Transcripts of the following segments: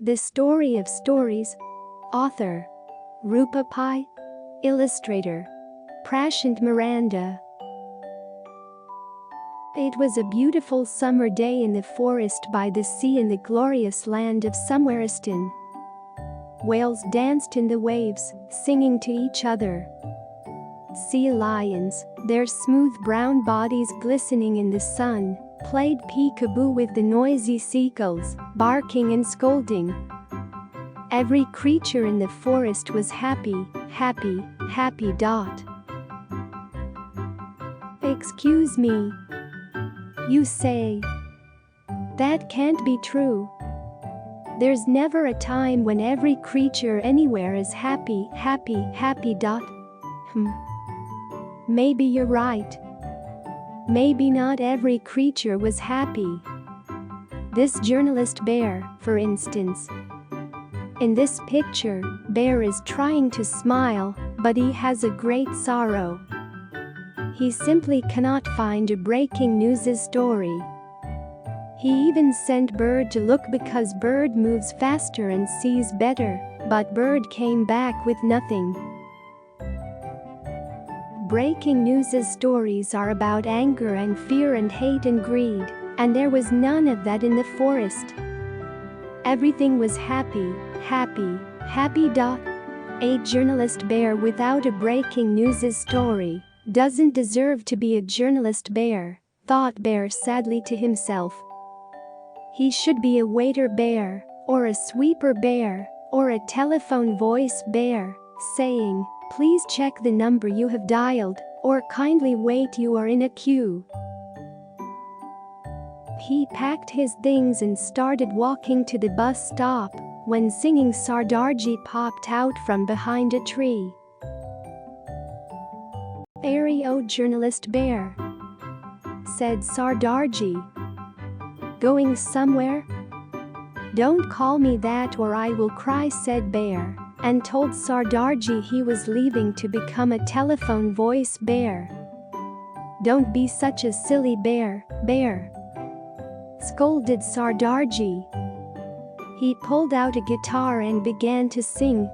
The Story of Stories. Author Roopa Pai. Illustrator Prashant. Miranda. It was a beautiful summer day in the forest by the sea in the glorious land of Somewheristan. Whales danced in the waves, singing to each other. Sea lions, their smooth brown bodies glistening in the sun, played peekaboo with the noisy seagulls, barking and scolding. Every creature in the forest was happy, happy, happy. Excuse me, you say? That can't be true. There's never a time when every creature anywhere is happy, happy, happy. Maybe you're right. Maybe not every creature was happy. This journalist bear, for instance. In this picture, Bear is trying to smile, but he has a great sorrow. He simply cannot find a breaking news story. He even sent Bird to look because Bird moves faster and sees better, but Bird came back with nothing. Breaking news stories are about anger and fear and hate and greed, and there was none of that in the forest. Everything was happy, happy, happy. A journalist bear without a breaking news story doesn't deserve to be a journalist bear, thought Bear sadly to himself. He should be a waiter bear, or a sweeper bear, or a telephone voice bear, saying, "Please check the number you have dialed," or "Kindly wait, you are in a queue." He packed his things and started walking to the bus stop when singing Sardarji popped out from behind a tree. "Ario journalist bear," said Sardarji. "Going somewhere?" "Don't call me that or I will cry," said Bear, and told Sardarji he was leaving to become a telephone voice bear. "Don't be such a silly bear, Bear," scolded Sardarji. He pulled out a guitar and began to sing.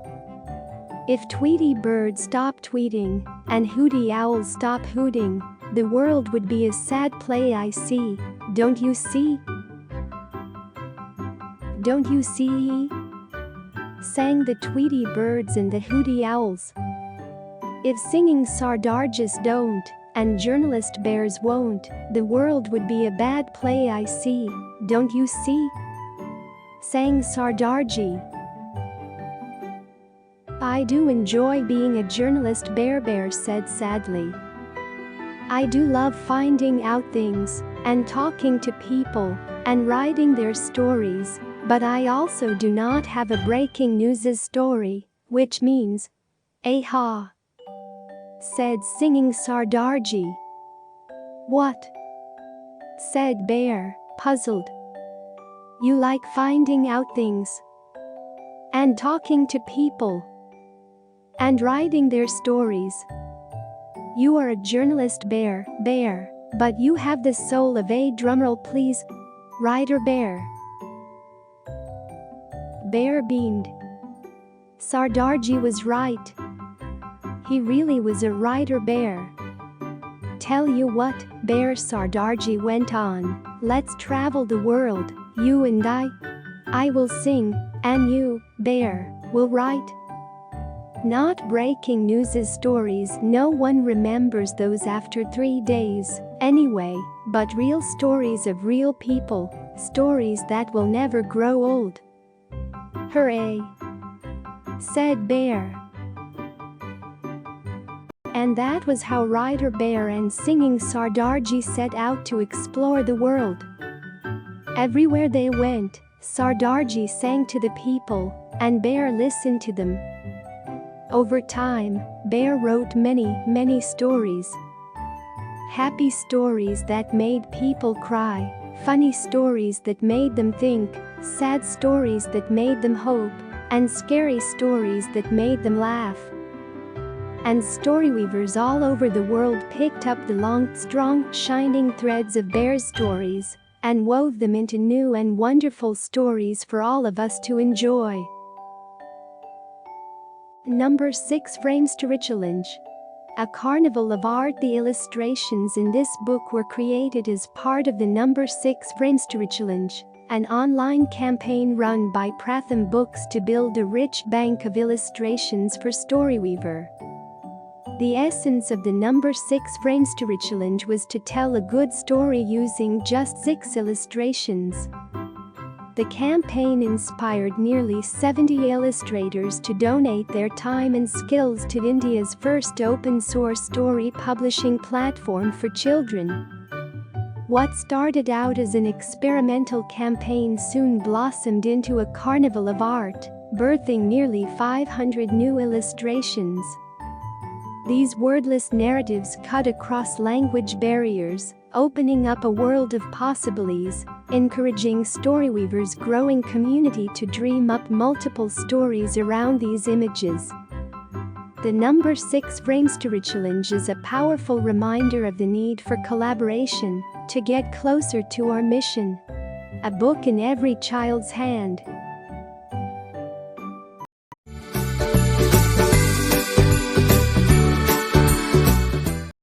"If Tweety Bird stopped tweeting, and Hooty Owl stopped hooting, the world would be a sad play, I see, don't you see? Don't you see?" sang the Tweety Birds and the Hooty Owls. "If singing Sardarjis don't, and journalist bears won't, the world would be a bad play, I see, don't you see?" sang Sardarji. "I do enjoy being a journalist bear," Bear said sadly. "I do love finding out things, and talking to people, and writing their stories, but I also do not have a breaking news story, which means, aha," said singing Sardarji. "What?" said Bear, puzzled. "You like finding out things, and talking to people, and writing their stories. You are a journalist bear, but you have the soul of a drumroll please, writer bear." Bear beamed. Sardarji was right. He really was a writer bear. "Tell you what, Bear," Sardarji went on, "let's travel the world, you and I. I will sing, and you, Bear, will write. Not breaking news stories, no one remembers those after 3 days, anyway, but real stories of real people, stories that will never grow old." "Hooray!" said Bear. And that was how Writer Bear and Singing Sardarji set out to explore the world. Everywhere they went, Sardarji sang to the people, and Bear listened to them. Over time, Bear wrote many, many stories. Happy stories that made people cry, funny stories that made them think, sad stories that made them hope, and scary stories that made them laugh. And storyweavers all over the world picked up the long, strong, shining threads of Bear's stories and wove them into new and wonderful stories for all of us to enjoy. Number 6. Frames to Challenge. A carnival of art. The illustrations in this book were created as part of the Number 6 Frames to Challenge, an online campaign run by Pratham Books to build a rich bank of illustrations for Storyweaver. The essence of the Number 6 Frames to Challenge was to tell a good story using just 6 illustrations. The campaign inspired nearly 70 illustrators to donate their time and skills to India's first open-source story publishing platform for children. What started out as an experimental campaign soon blossomed into a carnival of art, birthing nearly 500 new illustrations. These wordless narratives cut across language barriers, opening up a world of possibilities, encouraging Storyweaver's growing community to dream up multiple stories around these images. The Number 6 Frames to Challenge is a powerful reminder of the need for collaboration to get closer to our mission. A book in every child's hand,